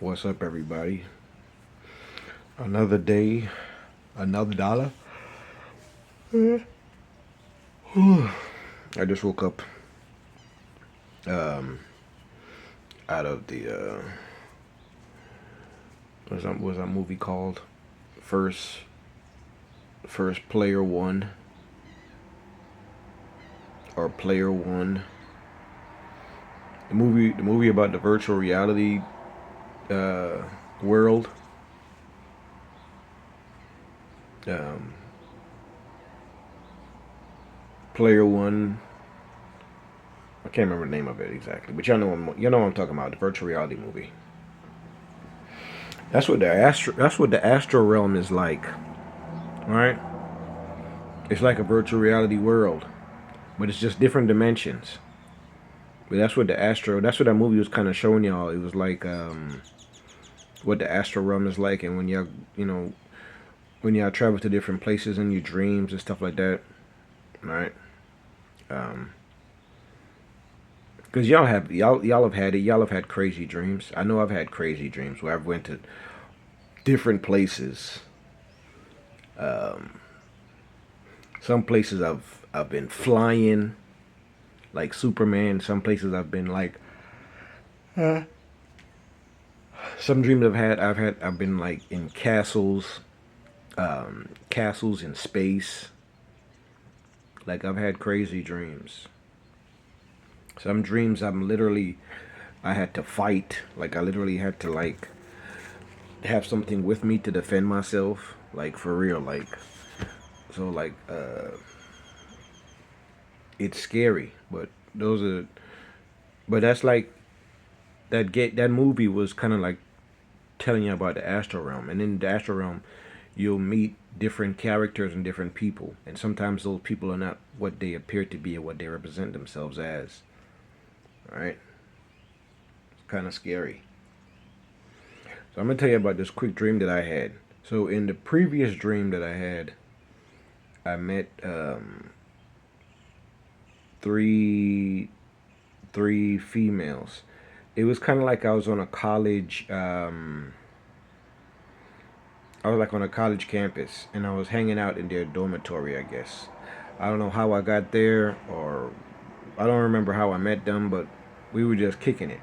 What's up, everybody? Another day, another dollar. I just woke up um, out of the what's that movie called? First, First Player One or Player One. The movie about the virtual reality uh, world. Um, Player One. I can't remember the name of it exactly, but you know what I'm talking about. The virtual reality movie. That's what the astral realm is like, right? It's like a virtual reality world, but it's just different dimensions. But that's what that movie was kind of showing y'all. It was like what the astral realm is like, and when y'all travel to different places in your dreams and stuff like that, right? Um, Cause y'all have had it. Y'all have had crazy dreams. I know I've had crazy dreams where I've went to different places. Um, some places I've been flying like Superman. Some places I've been like some dreams I've been like in castles, castles in space. Like I've had crazy dreams. Some dreams I had to fight. Like I literally had to like have something with me to defend myself. Like for real. It's scary. But that's like that movie was kind of like telling you about the astral realm, and in the astral realm, you'll meet different characters and different people, and sometimes those people are not what they appear to be or what they represent themselves as. All right, it's kind of scary. So I'm gonna tell you about this quick dream that I had. So in the previous dream that I had, I met three three females. It was kind of like I was on a college. I was like on a college campus, and I was hanging out in their dormitory. I guess I don't know how I got there, or I don't remember how I met them, but we were just kicking it.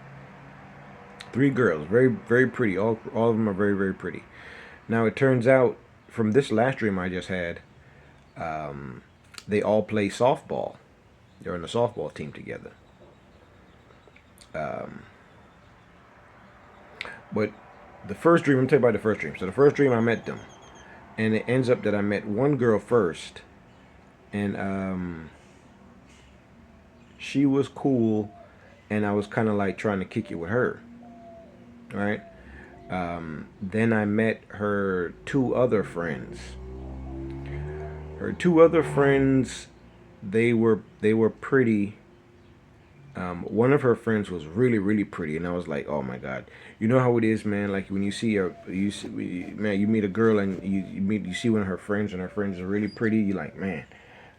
Three girls, very pretty. All of them are very pretty. Now it turns out from this last dream I just had, um, they all play softball. They're on the softball team together. Um, but the first dream, I'm telling you about the first dream. So the first dream I met them, and it ends up that I met one girl first, and she was cool, and I was kind of like trying to kick it with her, right? Then I met her two other friends. Her two other friends, they were pretty. One of her friends was really pretty, and I was like, oh my god, you know how it is, man. Like when you see her, man, you meet a girl and you see one of her friends, and her friends are really pretty. You're like, man,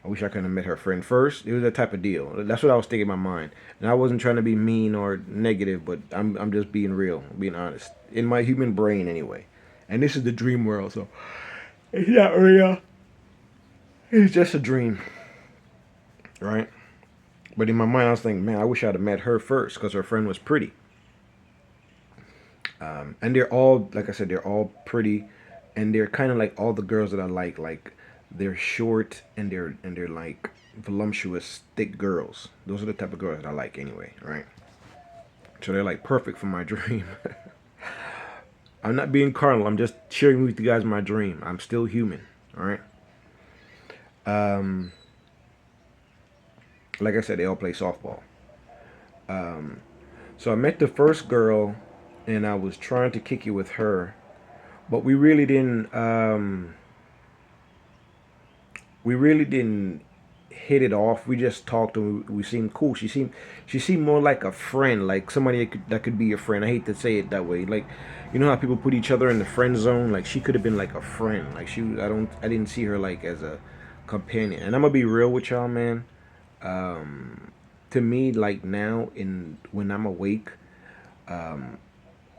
I wish I could have met her friend first. It was that type of deal. That's what I was thinking in my mind, and I wasn't trying to be mean or negative, but I'm just being real, being honest in my human brain anyway. And this is the dream world, so it's not real. It's just a dream, right? But in my mind, I was thinking, man, I wish I'd have met her first because her friend was pretty. And they're all, like I said, they're all pretty, and they're kind of like all the girls that I like. Like they're short and they're like voluptuous, thick girls. Those are the type of girls that I like anyway, right? So they're like perfect for my dream. I'm not being carnal. I'm just sharing with you guys my dream. I'm still human, all right? Um, like I said, they all play softball. Um, so I met the first girl, and I was trying to kick it with her, but we really didn't hit it off. We just talked and we seemed cool. She seemed more like a friend, like somebody that could be a friend. I hate to say it that way. Like, you know how people put each other in the friend zone. Like she could have been like a friend. Like I didn't see her like as a companion. And I'm gonna be real with y'all, man. To me, like now in when I'm awake,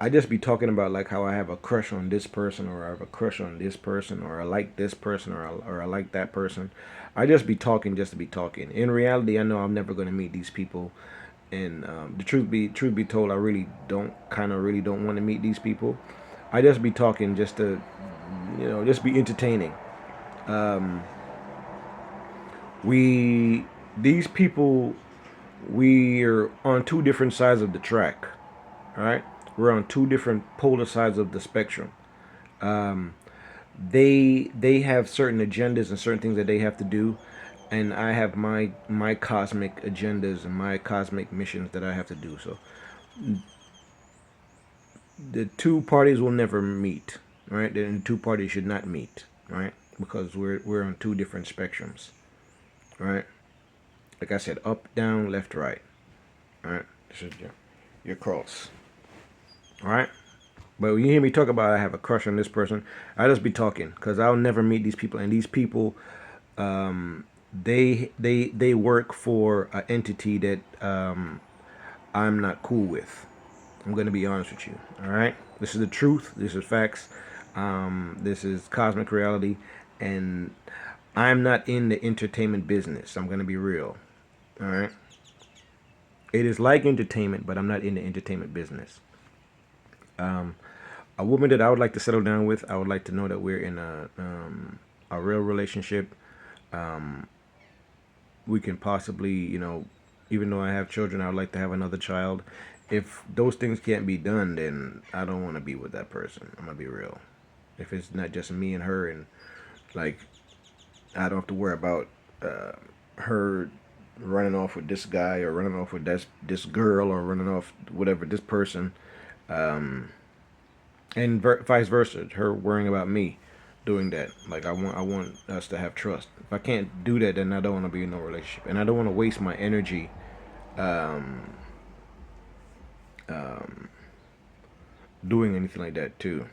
I just be talking about like how I have a crush on this person, or I have a crush on this person, or I like this person, or I like that person. I just be talking just to be talking. In reality, I know I'm never going to meet these people, and the truth be told, I really don't want to meet these people. I just be talking just to, just be entertaining. Um, we these people, we're on two different sides of the track. All right, we're on two different polar sides of the spectrum. Um, they have certain agendas and certain things that they have to do, and I have my cosmic agendas and my cosmic missions that I have to do. So the two parties will never meet, right? And the two parties should not meet, right? Because we're on two different spectrums, right? Like I said, up, down, left, right. All right, this is your cross. All right. But when you hear me talk about I have a crush on this person, I just be talking because I'll never meet these people, and these people, they work for an entity that I'm not cool with. I'm gonna be honest with you. All right, this is the truth. This is facts. This is cosmic reality, and I'm not in the entertainment business. I'm gonna be real. All right, it is like entertainment, but I'm not in the entertainment business. Um, a woman that I would like to settle down with, I would like to know that we're in a real relationship. Um, we can possibly, even though I have children, I would like to have another child. If those things can't be done, then I don't want to be with that person. I'm gonna be real. If it's not just me and her, and like I don't have to worry about her running off with this guy, or running off with this girl, or running off whatever this person, um, and vice versa. Her worrying about me doing that. Like I want us to have trust. If I can't do that, then I don't want to be in no relationship, and I don't want to waste my energy um, um, doing anything like that too.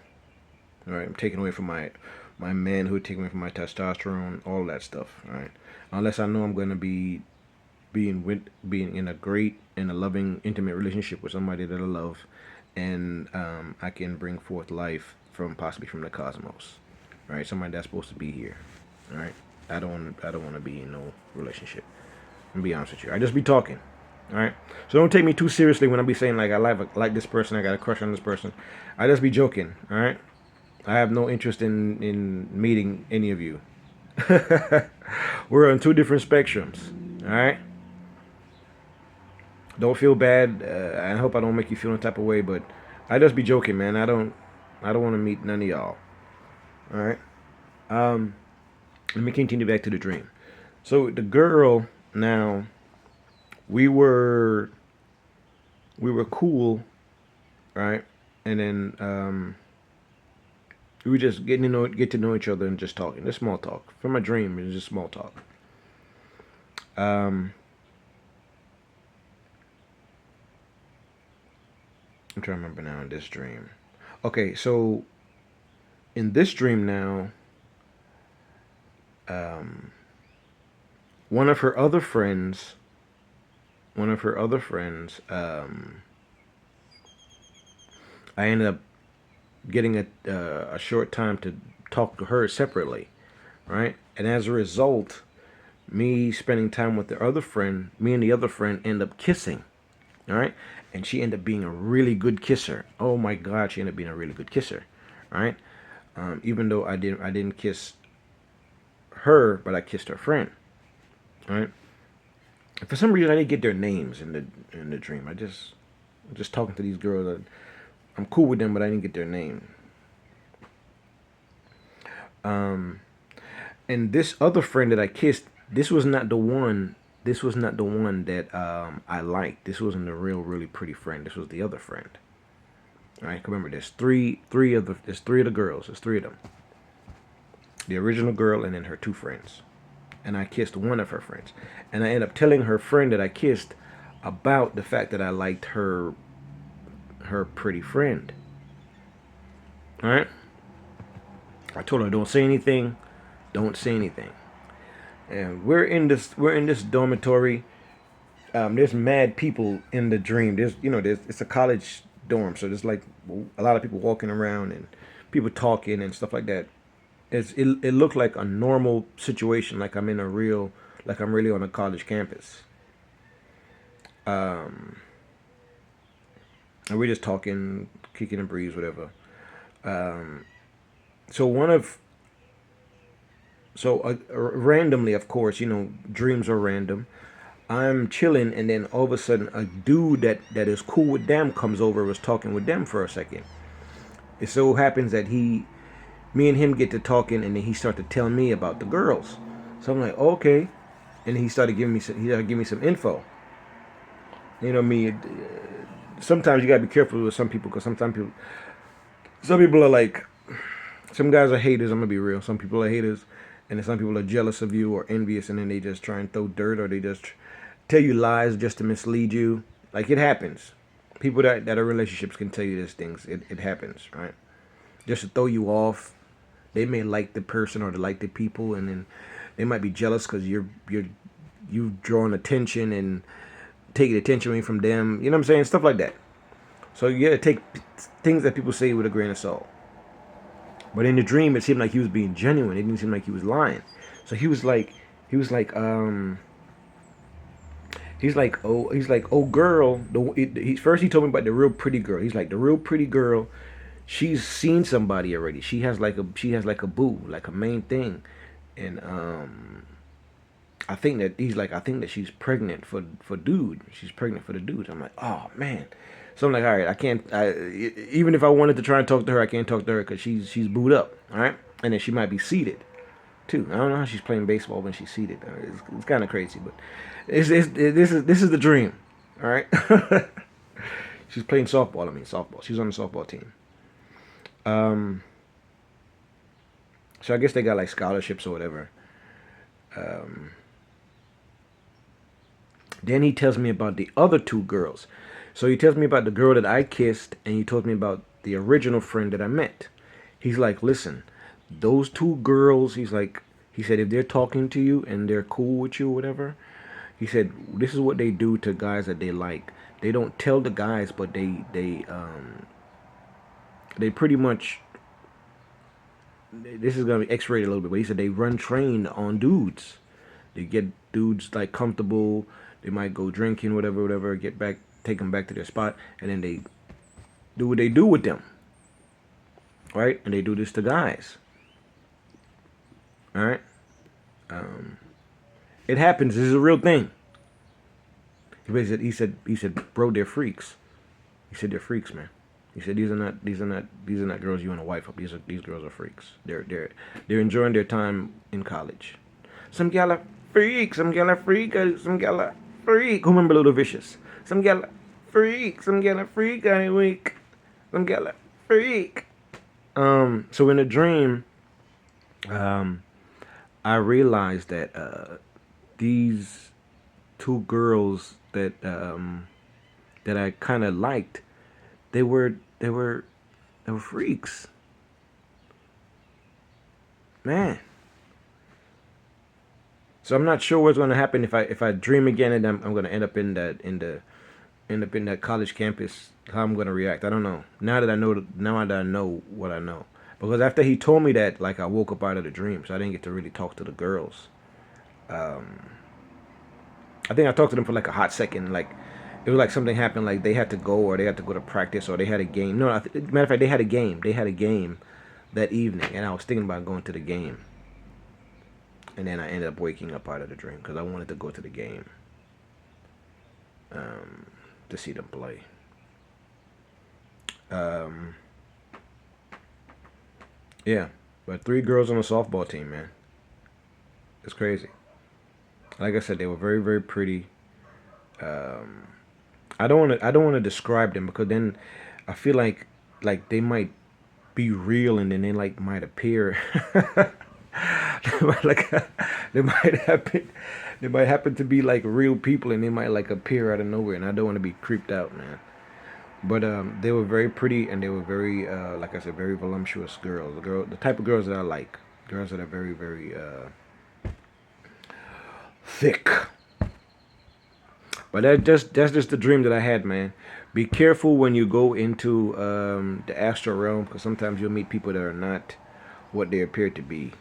All right, I'm taking away from my manhood, taking away from my testosterone, all that stuff. All right, unless I know I'm gonna be being in a great and a loving, intimate relationship with somebody that I love, and I can bring forth life from possibly from the cosmos. All right, somebody that's supposed to be here. All right, I don't want to be in no relationship. I'm gonna be honest with you. I just be talking. All right, so don't take me too seriously when I be saying like I like this person, I got a crush on this person. I just be joking. All right, I have no interest in meeting any of you. We're on two different spectrums. All right. Don't feel bad. I hope I don't make you feel any type of way, but I just be joking, man. I don't want to meet none of y'all. All right. Um, Let me continue back to the dream. So the girl now, we were we were cool, right? And then we were just get to know each other and just talking, just small talk. From a dream, it's just small talk. Um, I'm trying to remember now in this dream. Okay, so in this dream now, um, one of her other friends, one of her other friends, I ended up getting a short time to talk to her separately, right? And as a result, me spending time with the other friend, me and the other friend end up kissing, all right? And she ended up being a really good kisser. Oh my God, she ended up being a really good kisser, right? Even though I didn't kiss her, but I kissed her friend, right? For some reason, I didn't get their names in the dream. I'm just talking to these girls. I'm cool with them, but I didn't get their name. Um, and this other friend that I kissed, this was not the one. This was not the one that I liked. This wasn't the real, really pretty friend. This was the other friend. All right, remember, there's three of the girls. There's three of them. The original girl and then her two friends. And I kissed one of her friends. And I ended up telling her friend that I kissed about the fact that I liked her pretty friend. All right. I told her don't say anything. Don't say anything. And we're in this dormitory. There's mad people in the dream. It's a college dorm, so there's like a lot of people walking around and people talking and stuff like that. It looked like a normal situation, like like I'm really on a college campus. Um, and we're just talking, kicking a breeze, whatever. Um, so one of so randomly, of course, dreams are random. I'm chilling, and then all of a sudden, a dude that is cool with them comes over, was talking with them for a second. It so happens that me and him get to talking, and then he started to tell me about the girls. So I'm like, okay, and he started giving me some info. You know me. Sometimes you gotta be careful with some people, because some people are like, some guys are haters. I'm gonna be real. Some people are haters, and then some people are jealous of you or envious, and then they just try and throw dirt, or they just tell you lies just to mislead you. Like, it happens. People that are in relationships can tell you these things. It happens, right? Just to throw you off. They may like the person or they like the people, and then they might be jealous because you've drawn attention and taking attention away from them. You know what I'm saying? Stuff like that. So you gotta take things that people say with a grain of salt. But in the dream, it seemed like he was being genuine. It didn't seem like he was lying. So he was like, he's like, oh girl. First he told me about the real pretty girl. He's like, the real pretty girl. She's seen somebody already. She has like a boo, like a main thing, and I think that she's pregnant for dude. She's pregnant for the dude. I'm like, oh man. So I'm like, all right, I can't. Even if I wanted to try and talk to her, I can't talk to her because she's booed up. All right, and then she might be seated too. I don't know how she's playing baseball when she's seated. It's kind of crazy, but this is the dream. All right, she's playing softball. I mean softball. She's on the softball team. Um, so I guess they got like scholarships or whatever. Um, then he tells me about the other two girls. So he tells me about the girl that I kissed, and he told me about the original friend that I met. He's like, listen, those two girls, he said, if they're talking to you and they're cool with you or whatever, he said, this is what they do to guys that they like. They don't tell the guys, but they pretty much, this is going to be X-rated a little bit, but he said they run train on dudes. They get dudes like comfortable. They might go drinking, whatever, take them back to their spot, and then they do what they do with them, right? And they do this to guys, all right? It happens. This is a real thing. He said, bro, they're freaks. He said they're freaks, man. He said these are not girls you want to wife up. These girls are freaks. They're enjoying their time in college. Some gal are freak. Some gal are freak. Some gal are freak. Who remember Little Vicious? Some gal are freak. Some gal are freak. I ain't weak. Some gal are freak. So in a dream, I realized that these two girls that I kind of liked, they were freaks, man. So I'm not sure what's going to happen if I dream again, and I'm going to end up in that college campus. How I'm going to react, I don't know. Now that I know what I know, because after he told me that, like, I woke up out of the dream, so I didn't get to really talk to the girls. I think I talked to them for like a hot second. Like, it was like something happened. Like, they had to go, or they had to go to practice, or they had a game. No, matter of fact, they had a game. They had a game that evening, and I was thinking about going to the game. And then I ended up waking up out of the dream because I wanted to go to the game to see them play. Yeah, but 3 girls on a softball team, man. It's crazy. Like I said, they were very, very pretty. I don't want to describe them, because then I feel like they might be real, and then they like might appear. like they might happen to be like real people, and they might like appear out of nowhere, and I don't want to be creeped out, man. But they were very pretty, and they were very like I said, very voluptuous girls. The type of girls that I like, girls that are very, very thick. But that's just the dream that I had, man. Be careful when you go into the astral realm, because sometimes you'll meet people that are not what they appear to be.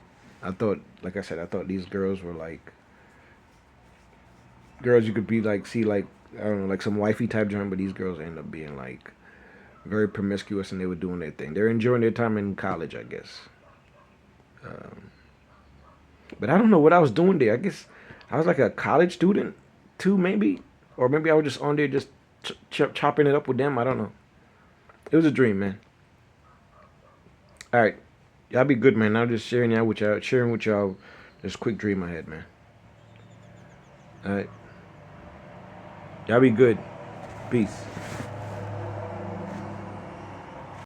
I thought, like I said, I thought these girls were like girls you could be like, see, like, I don't know, like some wifey type joint, but these girls end up being like very promiscuous, and they were doing their thing. They're enjoying their time in college, I guess. Um, but I don't know what I was doing there. I guess I was like a college student too, maybe, or maybe I was just on there just chopping it up with them. I don't know. It was a dream, man. All right, y'all be good, man. I'm just sharing with y'all this quick dream I had, man. All right, y'all be good. Peace.